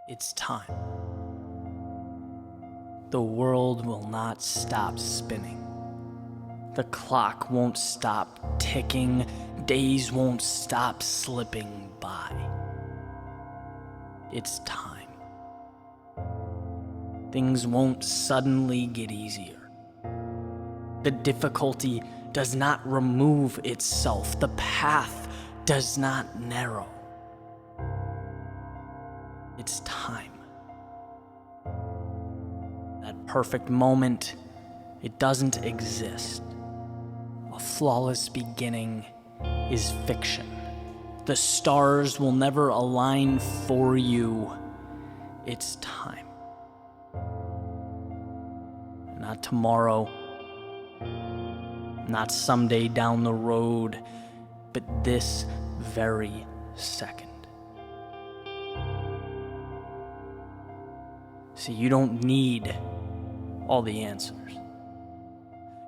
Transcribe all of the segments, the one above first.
It's time. The world will not stop spinning. The clock won't stop ticking. Days won't stop slipping by. It's time. Things won't suddenly get easier. The difficulty does not remove itself. The path does not narrow. It's time. That perfect moment, it doesn't exist. A flawless beginning is fiction. The stars will never align for you. It's time. Not tomorrow, not someday down the road, but this very second. See, you don't need all the answers.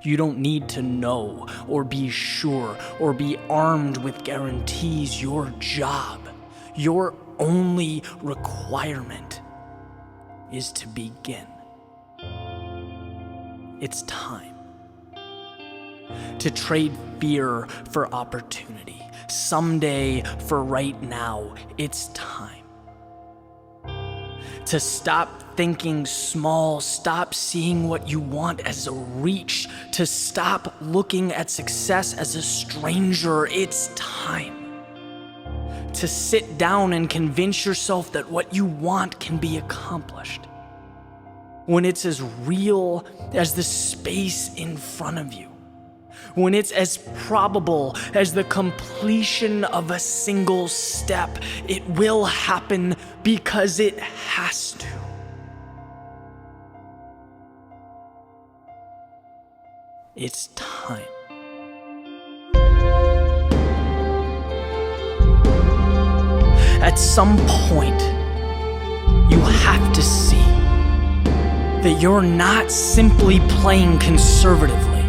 You don't need to know or be sure or be armed with guarantees. Your job, your only requirement is to begin. It's time to trade fear for opportunity. Someday for right now. It's time to stop thinking small, stop seeing what you want as a reach, to stop looking at success as a stranger. It's time to sit down and convince yourself that what you want can be accomplished when it's as real as the space in front of you, when it's as probable as the completion of a single step. It will happen because it has to. It's time. At some point, you have to see that you're not simply playing conservatively.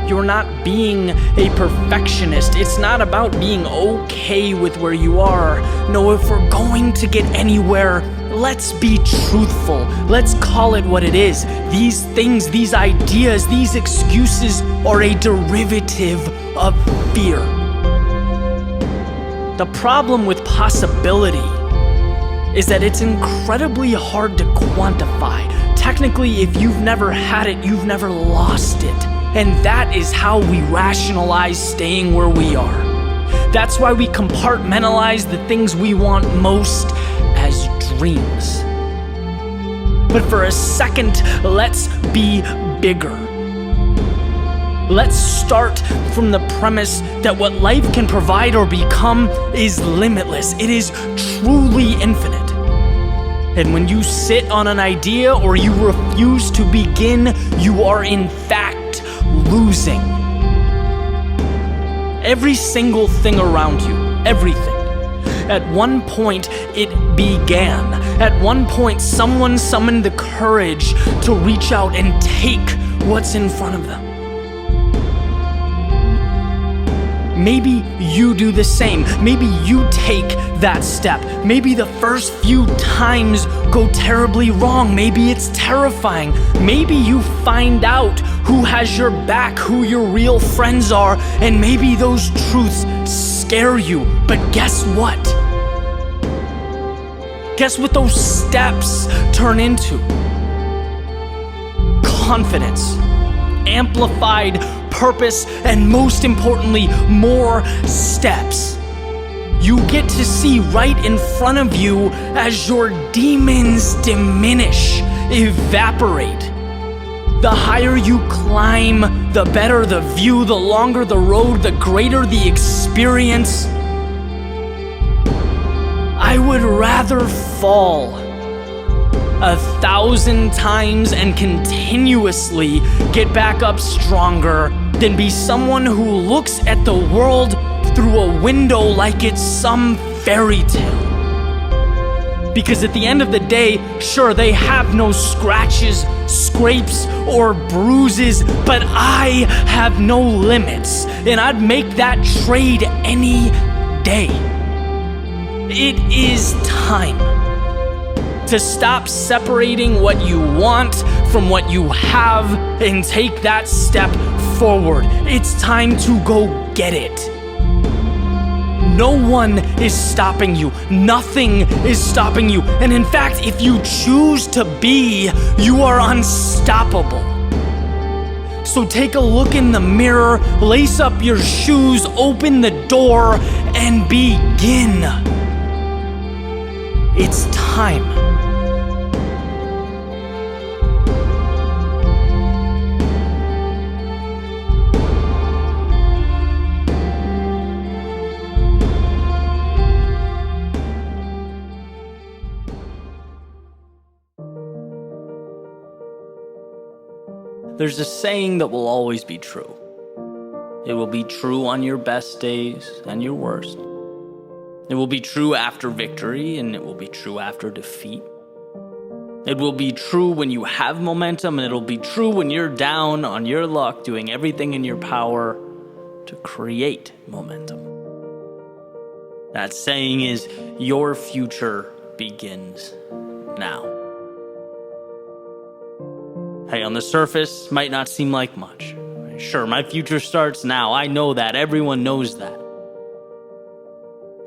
You're not being a perfectionist. It's not about being okay with where you are. No, if we're going to get anywhere, let's be truthful. Let's call it what it is. These things, these ideas, these excuses are a derivative of fear. The problem with possibility is that it's incredibly hard to quantify. Technically, if you've never had it, you've never lost it. And that is how we rationalize staying where we are. That's why we compartmentalize the things we want most as dreams. But for a second, let's be bigger. Let's start from the premise that what life can provide or become is limitless. It is truly infinite. And when you sit on an idea or you refuse to begin, you are in fact losing. Every single thing around you, everything. At one point, it began. At one point, someone summoned the courage to reach out and take what's in front of them. Maybe you do the same. Maybe you take that step. Maybe the first few times go terribly wrong. Maybe it's terrifying. Maybe you find out who has your back, who your real friends are, and maybe those truths scare you. But guess what? Guess what those steps turn into? Confidence, amplified purpose, and most importantly, more steps. You get to see right in front of you as your demons diminish, evaporate. The higher you climb, the better the view, the longer the road, the greater the experience. I would rather fall 1,000 times and continuously get back up stronger than be someone who looks at the world through a window like it's some fairy tale. Because at the end of the day, sure, they have no scratches, scrapes, or bruises, but I have no limits, and I'd make that trade any day. It is time to stop separating what you want from what you have and take that step forward. It's time to go get it. No one is stopping you. Nothing is stopping you. And in fact, if you choose to be, you are unstoppable. So take a look in the mirror, lace up your shoes, open the door, and begin. It's time. There's a saying that will always be true. It will be true on your best days and your worst. It will be true after victory, and it will be true after defeat. It will be true when you have momentum, and it'll be true when you're down on your luck, doing everything in your power to create momentum. That saying is, your future begins now. Hey, on the surface, might not seem like much. Sure, my future starts now. I know that. Everyone knows that.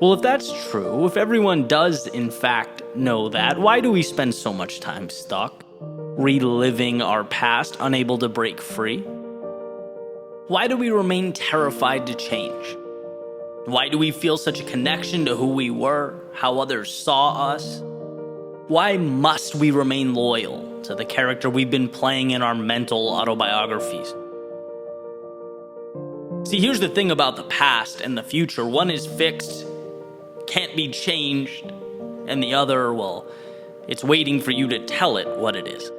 Well, if that's true, if everyone does in fact know that, why do we spend so much time stuck, reliving our past, unable to break free? Why do we remain terrified to change? Why do we feel such a connection to who we were, how others saw us? Why must we remain loyal to the character we've been playing in our mental autobiographies? See, here's the thing about the past and the future. One is fixed, can't be changed, and the other, well, it's waiting for you to tell it what it is.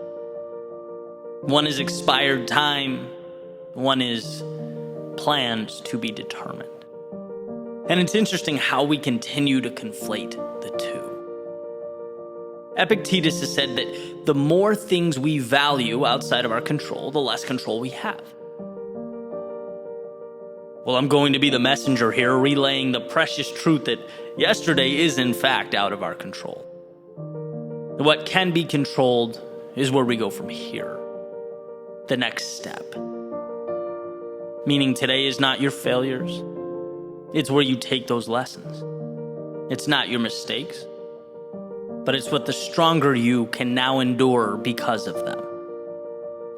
One is expired time, one is planned to be determined. And it's interesting how we continue to conflate the two. Epictetus has said that the more things we value outside of our control, the less control we have. Well, I'm going to be the messenger here, relaying the precious truth that yesterday is in fact out of our control. What can be controlled is where we go from here. The next step. Meaning today is not your failures. It's where you take those lessons. It's not your mistakes, but it's what the stronger you can now endure because of them.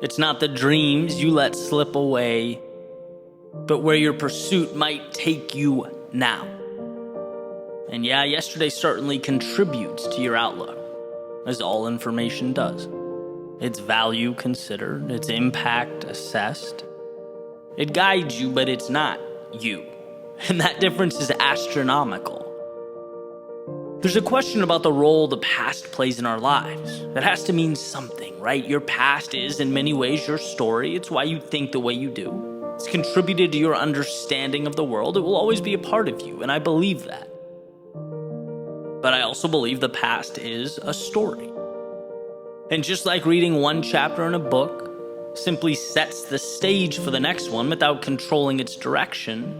It's not the dreams you let slip away, but where your pursuit might take you now. And yeah, yesterday certainly contributes to your outlook, as all information does. Its value considered, its impact assessed. It guides you, but it's not you. And that difference is astronomical. There's a question about the role the past plays in our lives. That has to mean something, right? Your past is, in many ways, your story. It's why you think the way you do. It's contributed to your understanding of the world. It will always be a part of you, and I believe that. But I also believe the past is a story. And just like reading one chapter in a book simply sets the stage for the next one without controlling its direction,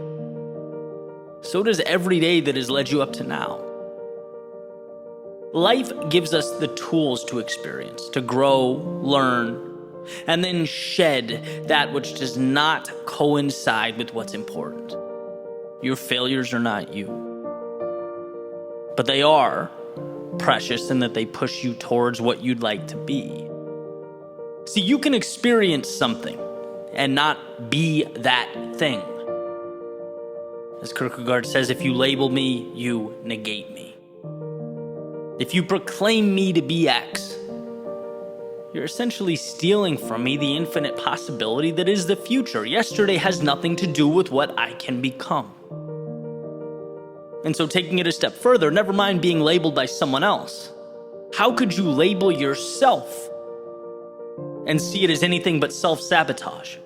so does every day that has led you up to now. Life gives us the tools to experience, to grow, learn, and then shed that which does not coincide with what's important. Your failures are not you, but they are precious in that they push you towards what you'd like to be. See, you can experience something and not be that thing. As Kierkegaard says, if you label me, you negate me. If you proclaim me to be X, you're essentially stealing from me the infinite possibility that is the future. Yesterday has nothing to do with what I can become. And so taking it a step further, never mind being labeled by someone else. How could you label yourself and see it as anything but self-sabotage?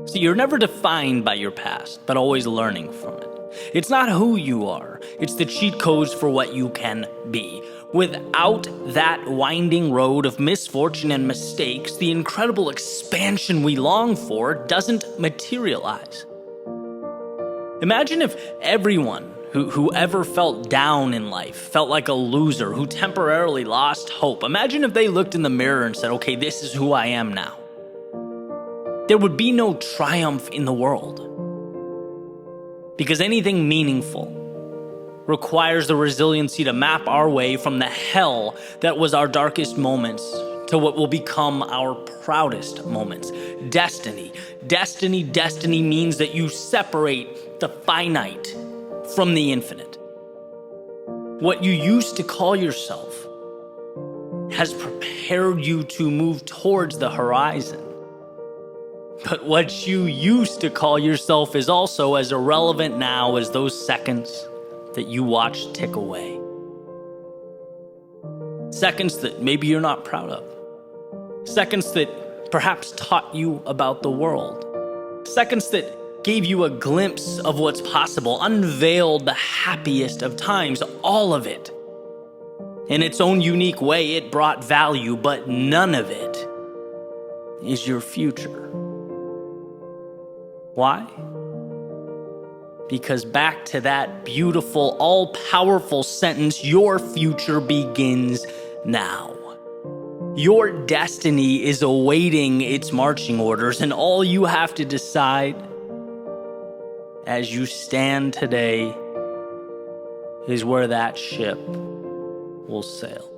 See, you're never defined by your past, but always learning from it. It's not who you are. It's the cheat codes for what you can be. Without that winding road of misfortune and mistakes, the incredible expansion we long for doesn't materialize. Imagine if everyone Whoever felt down in life, felt like a loser, who temporarily lost hope. Imagine if they looked in the mirror and said, okay, this is who I am now. There would be no triumph in the world. Because anything meaningful requires the resiliency to map our way from the hell that was our darkest moments to what will become our proudest moments. Destiny. Destiny means that you separate the finite from the infinite. What you used to call yourself has prepared you to move towards the horizon. But what you used to call yourself is also as irrelevant now as those seconds that you watch tick away. Seconds that maybe you're not proud of. Seconds that perhaps taught you about the world. Seconds that gave you a glimpse of what's possible, unveiled the happiest of times, all of it. In its own unique way, it brought value, but none of it is your future. Why? Because back to that beautiful, all-powerful sentence, your future begins now. Your destiny is awaiting its marching orders, and all you have to decide as you stand today is where that ship will sail.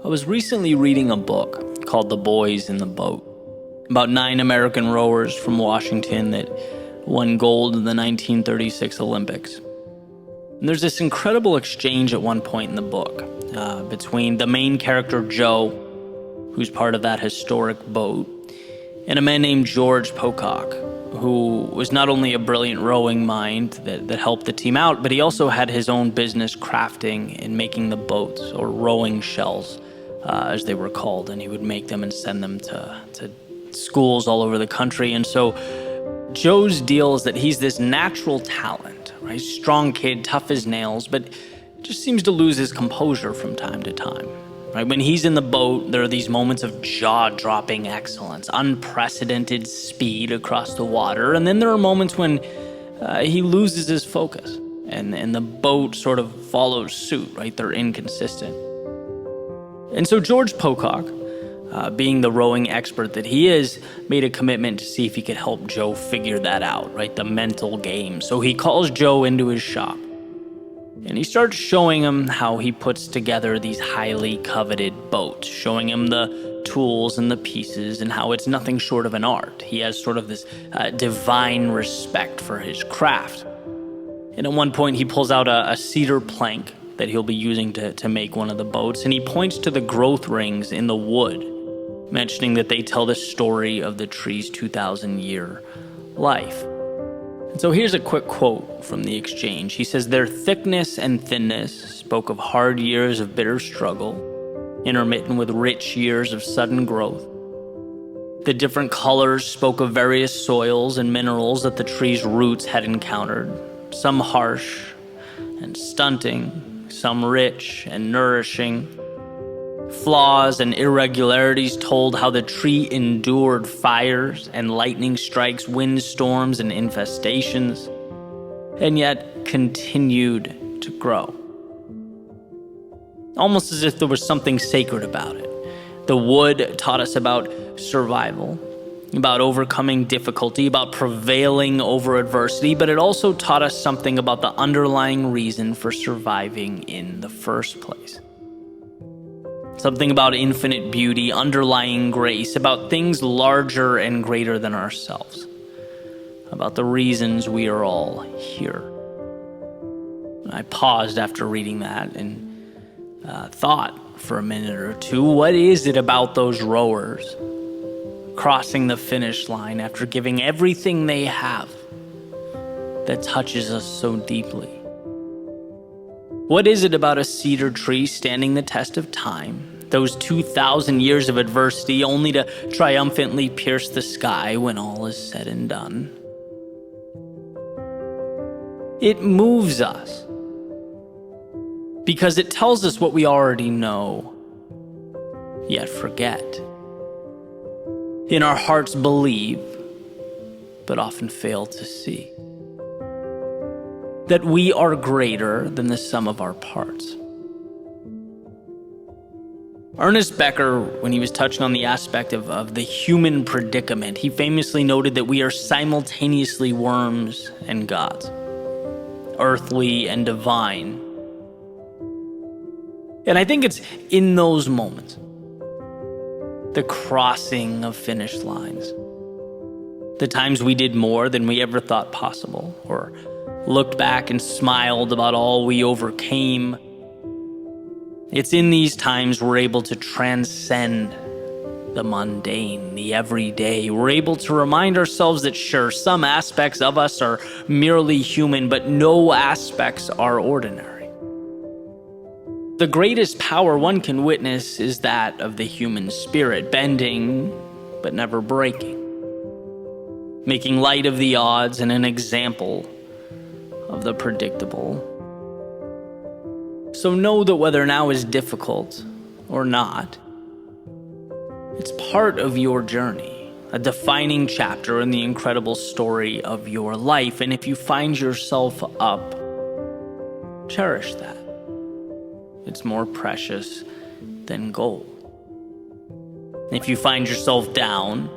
I was recently reading a book called The Boys in the Boat, about 9 American rowers from Washington that won gold in the 1936 Olympics. And there's this incredible exchange at one point in the book between the main character, Joe, who's part of that historic boat, and a man named George Pocock, who was not only a brilliant rowing mind that helped the team out, but he also had his own business crafting and making the boats, or rowing shells, as they were called, and he would make them and send them to schools all over the country. And so Joe's deal is that he's this natural talent, right? Strong kid, tough as nails, but just seems to lose his composure from time to time, right? When he's in the boat, there are these moments of jaw-dropping excellence, unprecedented speed across the water, and then there are moments when he loses his focus, and the boat sort of follows suit, right? They're inconsistent. And so George Pocock, being the rowing expert that he is, made a commitment to see if he could help Joe figure that out, right? The mental game. So he calls Joe into his shop, and he starts showing him how he puts together these highly coveted boats, showing him the tools and the pieces and how it's nothing short of an art. He has sort of this divine respect for his craft. And at one point he pulls out a cedar plank that he'll be using to make one of the boats, and he points to the growth rings in the wood, mentioning that they tell the story of the tree's 2,000-year life. And so here's a quick quote from the exchange. He says, "Their thickness and thinness spoke of hard years of bitter struggle, intermittent with rich years of sudden growth. The different colors spoke of various soils and minerals that the tree's roots had encountered, some harsh and stunting, some rich and nourishing. Flaws and irregularities told how the tree endured fires and lightning strikes, windstorms and infestations, and yet continued to grow." Almost as if there was something sacred about it. The wood taught us about survival, about overcoming difficulty, about prevailing over adversity, but it also taught us something about the underlying reason for surviving in the first place. Something about infinite beauty, underlying grace, about things larger and greater than ourselves, about the reasons we are all here. I paused after reading that and thought for a minute or two, what is it about those rowers crossing the finish line after giving everything they have that touches us so deeply? What is it about a cedar tree standing the test of time, those 2,000 years of adversity, only to triumphantly pierce the sky when all is said and done? It moves us because it tells us what we already know, yet forget. In our hearts believe, but often fail to see. That we are greater than the sum of our parts. Ernest Becker, when he was touching on the aspect of the human predicament, he famously noted that we are simultaneously worms and gods, earthly and divine. And I think it's in those moments, the crossing of finish lines, the times we did more than we ever thought possible, or looked back and smiled about all we overcame. It's in these times we're able to transcend the mundane, the everyday. We're able to remind ourselves that sure, some aspects of us are merely human, but no aspects are ordinary. The greatest power one can witness is that of the human spirit, bending but never breaking, making light of the odds and an example of the predictable. So know that whether now is difficult or not, it's part of your journey, a defining chapter in the incredible story of your life. And if you find yourself up, cherish that. It's more precious than gold. If you find yourself down,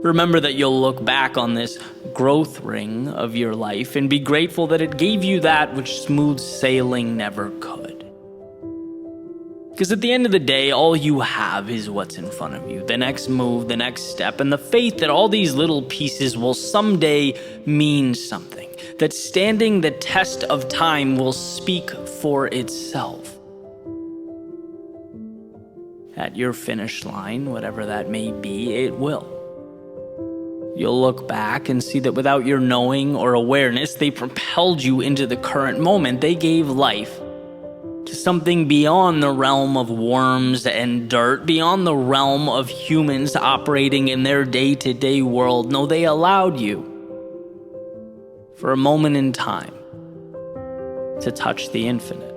remember that you'll look back on this growth ring of your life and be grateful that it gave you that which smooth sailing never could. Because at the end of the day, all you have is what's in front of you, the next move, the next step, and the faith that all these little pieces will someday mean something, that standing the test of time will speak for itself. At your finish line, whatever that may be, it will. You'll look back and see that without your knowing or awareness, they propelled you into the current moment. They gave life to something beyond the realm of worms and dirt, beyond the realm of humans operating in their day-to-day world. No, they allowed you, for a moment in time, to touch the infinite,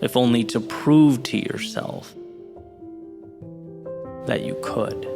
if only to prove to yourself that you could.